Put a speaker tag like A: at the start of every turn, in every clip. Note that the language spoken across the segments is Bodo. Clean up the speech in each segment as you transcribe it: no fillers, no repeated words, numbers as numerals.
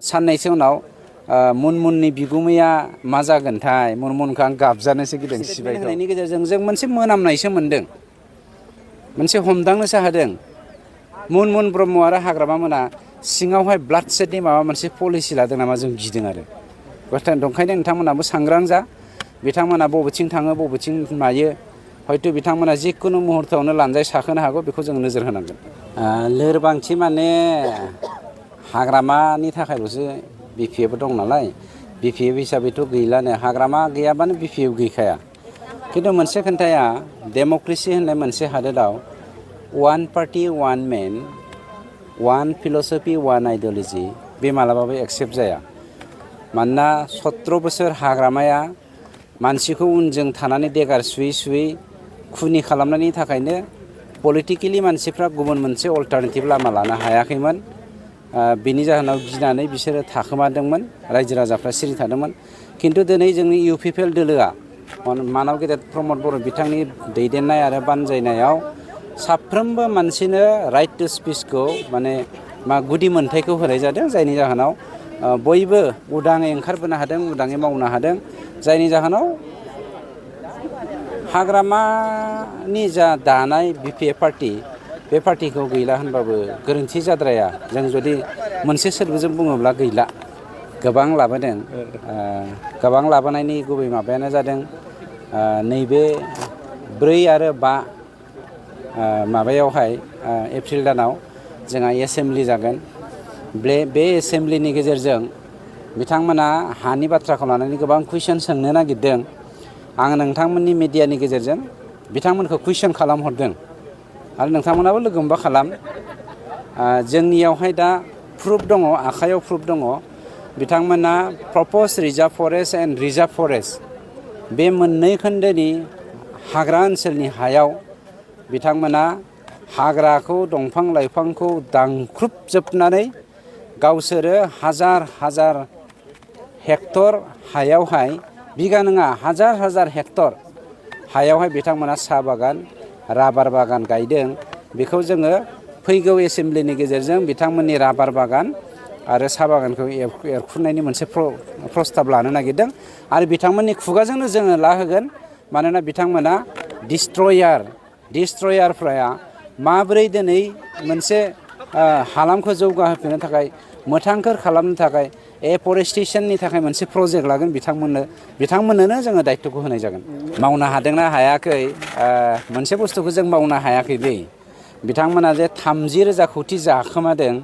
A: साननैसो उनाव मुनमुननि बिगुमैया मा जागोनथाय मुनमुनखौ आं गाबजानोसो गिदों सिबाय होनायनि गेजेरजों जों मोनसे मोनामनायसो मोनदों, मोनसे हमदांनोसो हादों। मुनमुन ब्रह्म आरो हाग्रामा मोना सिङावहाय ब्लाड सेटनि माबा मोनसे पलिसि लादों नामा जों गिदों आरो ओंखायनो नोंथांमोनाबो सांग्रां जा। बिथांमोना बबेथिं थाङो बबेथिं मायो, हयथ' बिथांमोना जिखुनु मुहुर्तआवनो लानजाय साखोनो हागौ, बेखौ जों नोजोर होनांगोन। लोरबांथि माने हाग्रामानि थाखायल'सो BPF दं नालाय, BPF हिसाबैथ' गैलानो, हाग्रामा गैयाबानो BPF गैखाया। खिन्थु मोनसे खोन्थाया, डेम'क्रेसि होननाय मोनसे हादोराव वान पार्टि वान मेन वान फिल'सफि वान आइडिय'लजि बे मालाबाबो एक्सेप्ट जाया। मानोना 17 बोसोर हाग्रामाया मानसिखौ उनजों थानानै देगार सुयै सुयै खुनि खालामनायनि थाखायनो पलिटिकेलि मानसिफ्रा गुबुन मोनसे अल्टारनेटिभ लामा लानो हायाखैमोन। बिनि जाहोनाव गिनानै बिसोरो थाखोमादोंमोन, रायजो राजाफ्रा सिरि थादोंमन। खिन्थु दिनै जोंनि UPPL दोलोआ मानव गेदेर प्रमद बर' बिथांनि दैदेननाय आरो बानजायनायाव साफ्रोमबो मानसिनो राइट टु स्पिचखौ माने गुदि मोन्थायखौ होनाय जादों, जायनि जाहोनाव बयबो उदाङै ओंखारबोनो हादों, उदाङै मावनो हादों। जायनि जाहोनाव हाग्रामानि जा दानाय BPF पार्टि, बे पार्टिखौ गैला होनबाबो गोरोन्थि जाद्राया। जों जुदि मोनसे सोदोबजों बुङोब्ला गैला। गोबां लाबोदों, गोबां लाबोनायनि गुबै माबायानो जादों नैबे 4 आरो 5 माबायावहाय एप्रिल दानाव जोंहा एसेमब्लि जागोन। बे एसेमब्लिनि गेजेरजों बिथांमोना हानि बाथ्राखौ लानानै गोबां कुइसन सोंनो नागिरदों। आं नोंथांमोननि मिडियानि गेजेरजों बिथांमोनखौ कुइसन खालामहरदों आरो नोंथांमोनाबो लोगो मोनबा खालाम। जोंनियावहाय दा प्रुफ दङ, आखायाव प्रुफ दङ। बिथांमोना proposed reserve forest and reserve forest बे मोननै खोन्दोनि हाग्रा ओनसोलनि हायाव बिथांमोना हाग्राखौ, दंफां लाइफांखौ दानख्रुबजोबनानै गावसोरो हाजार हाजार हेक्टर हायावहाय, बिगा नङा हाजार हाजार हेक्टर हायावहाय बिथांमोना साहा बागान, राबार बागान गायदों। बेखौ जोङो फैगौ एसेमब्लिनि गेजेरजों बिथांमोननि राबार बागान आरो साहा बागानखौ एरखुनायनि मोनसे प्रस्ताब लानो नागिरदों आरो बिथांमोननि खुगाजोंनो जोङो लाहोगोन। मानोना बिथांमोना डिस्ट्रयारफ्रा माबोरै दिनै मोनसे हालामखौ जौगाहोफिननो थाखाय, मोथांखोर खालामनो थाखाय एफरेस्टेसननि थाखाय मोनसे प्रजेक्ट लागोन, बिथांमोननोनो जोङो दायित्वखौ होनाय जागोन। मावनो हादोंना हायाखै, मोनसे बुस्थुखौ जों मावनो हायाखैलै। बिथांमोना जे 30,000 कौटि जाखोमादों,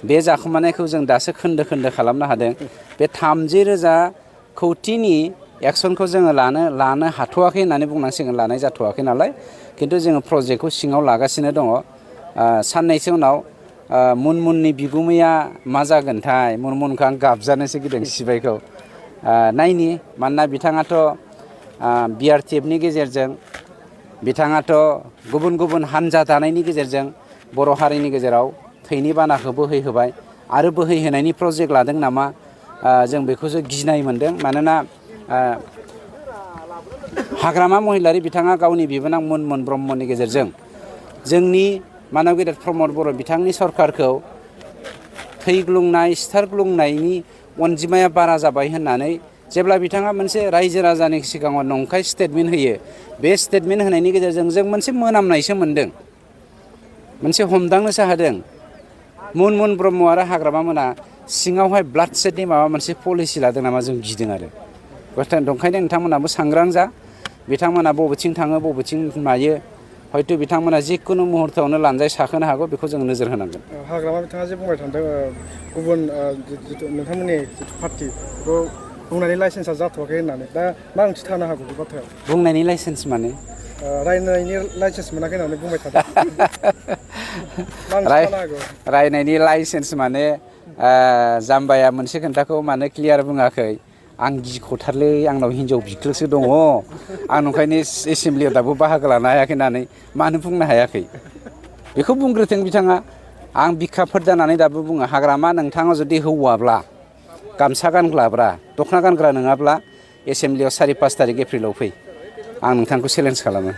A: बे जाखोमानायखौ जों दासो खोन्दो खोन्दो खालामनो हादों। बे 30,000 कौटिनि एक्सनखौ जोङो लानो हाथ'वाखै होननानै बुंनांसिगोन, लानाय जाथ'वाखै नालाय। खिन्थु जोङो प्रजेक्टखौ सिङाव लागासिनो दङ। साननैसो उनाव मुनमुननि बिगुमैया मा जागोनथाय मुनमुनखौ आं गाबजानोसो गिदों सिबायखौ। नायनि, मानोना बिथाङाथ' BRTFनि गेजेरजों, बिथाङाथ' गुबुन गुबुन हान्जा दानायनि गेजेरजों बर' हारिनि गेजेराव थैनि बानाखौ बोहैहोबाय आरो बोहैहोनायनि प्रजेक्ट लादों नामा, जों बेखौसो गिनाय मोनदों। मानोना हाग्रामा महिलारि बिथाङा गावनि बिबोनां मुनमुन ब्रह्मनि गेजेरजों जोंनि मानव गेदेर प्रमद बर' बिथांनि सरकारखौ थैग्लुंनाय, सिथारग्लुंनायनि अनजिमाया बारा जाबाय होननानै जेब्ला बिथाङा मोनसे रायजो राजानि सिगाङाव नंखाय स्टेटमेन्ट होयो, बे स्टेटमेन्ट होनायनि गेजेरजों जों मोनसे मोनामनायसो मोनदों, मोनसे हमदांनोसो हादों। मुनमुन ब्रह्म आरो हाग्रामा मोना सिङावहाय ब्लाड सेटनि माबा मोनसे पलिसि लादों नामा जों गिदों आरो ओंखायनो नोंथांमोनाबो सांग्रां जा। बिथांमोना बबेथिं थाङो बबेथिं मायो, हयथ' बिथांमोना जिखुनु मुहुर्तआवनो लानजाय साखोनो हागौ, बेखौ जों नोजोर होनांगोन।
B: हाग्रामा बिथाङा जे बुंबाय थादों गुबुन नोंथांमोननि जिथु पार्टि बेखौ बुंनायनि लाइसेन्सआ जाथ'वाखै होननानै, दा मा ओंथि थानो हागौ बे बाथ्रायाव?
A: बुंनायनि लाइसेन्स माने
B: रायनायनि लाइसेन्स मोनाखै होननानै बुंबाय थादों। मा ओंथि थानो हागौ?
A: रायनायनि लाइसेन्स माने जाम्बाया मोनसे खोन्थाखौ मानो क्लियार बुङाखै, आं गिख'थारलै, आंनाव हिनजाव बिख्लोसो दङ, आं नंखायनो एसेमब्लियाव दाबो बाहागो लानो हायाखै होननानै मानो बुंनो हायाखै, बेखौ बुंग्रोथों बिथाङा। आं बिखाफोर जानानै दाबो बुङो, हाग्रामा नोंथाङा जुदि हौवाब्ला, गामसा गानग्राब्रा, दख'ना गानग्रा नङाब्ला एसेमब्लियाव 4-5 थारिख एप्रिलाव फै, आं नोंथांखौ चेलेन्ज खालामो।